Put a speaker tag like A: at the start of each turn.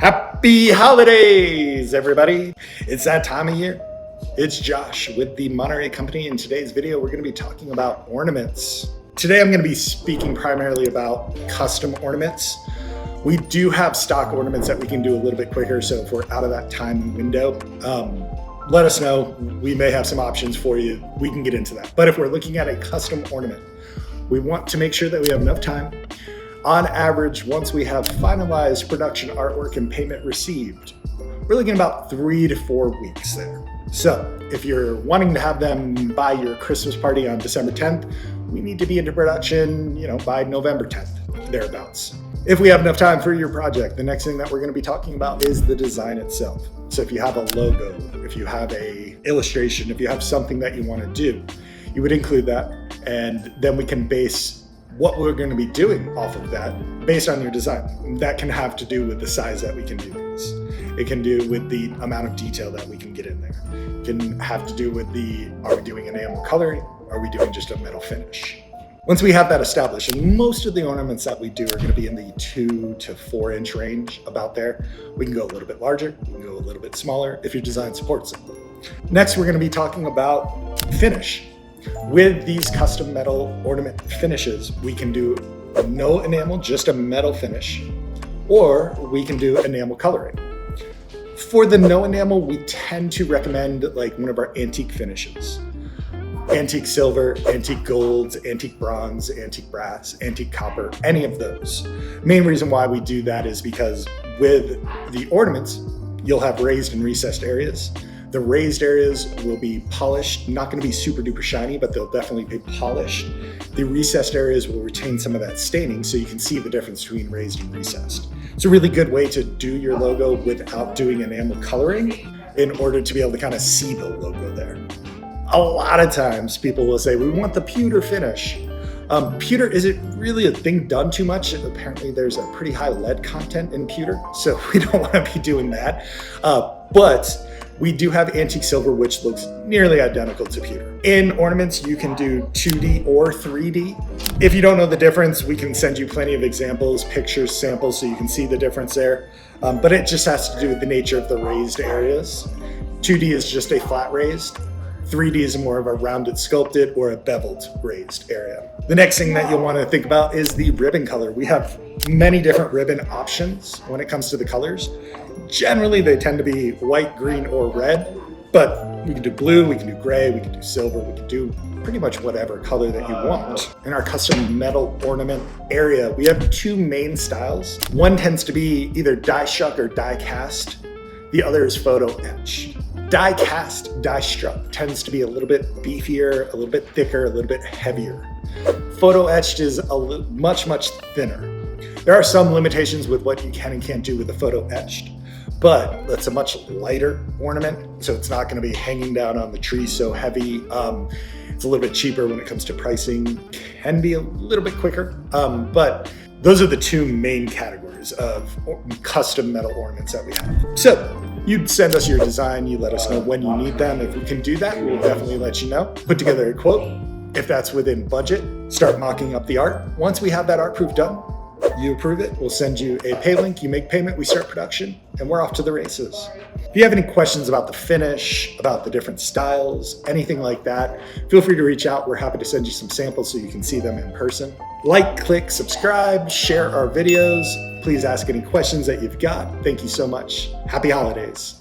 A: Happy holidays, everybody. It's that time of year. It's Josh with the Monterey Company. In today's video, we're going to be talking about ornaments. Today, I'm going to be speaking primarily about custom ornaments. We do have stock ornaments that we can do a little bit quicker, so if we're out of that time window, let us know. We may have some options for you. We can get into that. But if we're looking at a custom ornament, we want to make sure that we have enough time. On average, once we have finalized production artwork and payment received, we're looking about 3 to 4 weeks there. So if you're wanting to have them by your Christmas party on December 10th, we need to be into production, by November 10th, thereabouts. If we have enough time for your project, the next thing that we're going to be talking about is the design itself. So if you have a logo, if you have a illustration, if you have something that you want to do, you would include that, and then we can base what we're going to be doing off of that based on your design. That can have to do with the size that we can do this. It can do with the amount of detail that we can get in there. It can have to do with are we doing enamel coloring? Are we doing just a metal finish? Once we have that established, and most of the ornaments that we do are going to be in the 2 to 4 inch range, about there. We can go a little bit larger, we can go a little bit smaller if your design supports it. Next, we're going to be talking about finish. With these custom metal ornament finishes, we can do no enamel, just a metal finish, or we can do enamel coloring. For the no enamel, we tend to recommend like one of our antique finishes. Antique silver, antique golds, antique bronze, antique brass, antique copper, any of those. Main reason why we do that is because with the ornaments, you'll have raised and recessed areas. The raised areas will be polished, not going to be super duper shiny, but they'll definitely be polished. The recessed areas will retain some of that staining, so you can see the difference between raised and recessed. It's a really good way to do your logo without doing enamel coloring in order to be able to kind of see the logo there. A lot of times people will say, we want the pewter finish. Pewter isn't really a thing done too much. Apparently there's a pretty high lead content in pewter, so we don't want to be doing that. But we do have antique silver, which looks nearly identical to pewter. In ornaments, you can do 2D or 3D. If you don't know the difference, we can send you plenty of examples, pictures, samples, so you can see the difference there. But it just has to do with the nature of the raised areas. 2D is just a flat raised. 3D is more of a rounded sculpted or a beveled raised area. The next thing that you'll want to think about is the ribbon color. We have many different ribbon options when it comes to the colors. Generally, they tend to be white, green, or red, but we can do blue, we can do gray, we can do silver, we can do pretty much whatever color that you want. In our custom metal ornament area, we have 2 main styles. One tends to be either die struck or die cast. The other is photo etch. Die cast, die struck tends to be a little bit beefier, a little bit thicker, a little bit heavier. Photo etched is much thinner. There are some limitations with what you can and can't do with the photo etched, but that's a much lighter ornament, so it's not going to be hanging down on the tree so heavy. It's a little bit cheaper when it comes to pricing, can be a little bit quicker, but those are the 2 main categories of custom metal ornaments that we have. So you'd send us your design, you let us know when you need them. If we can do that, we'll definitely let you know. Put together a quote. If that's within budget, start mocking up the art. Once we have that art proof done, you approve it, we'll send you a pay link, you make payment, we start production, and we're off to the races. If you have any questions about the finish, about the different styles, anything like that, feel free to reach out. We're happy to send you some samples so you can see them in person. Like, click, subscribe, share our videos. Please ask any questions that you've got. Thank you so much. Happy holidays.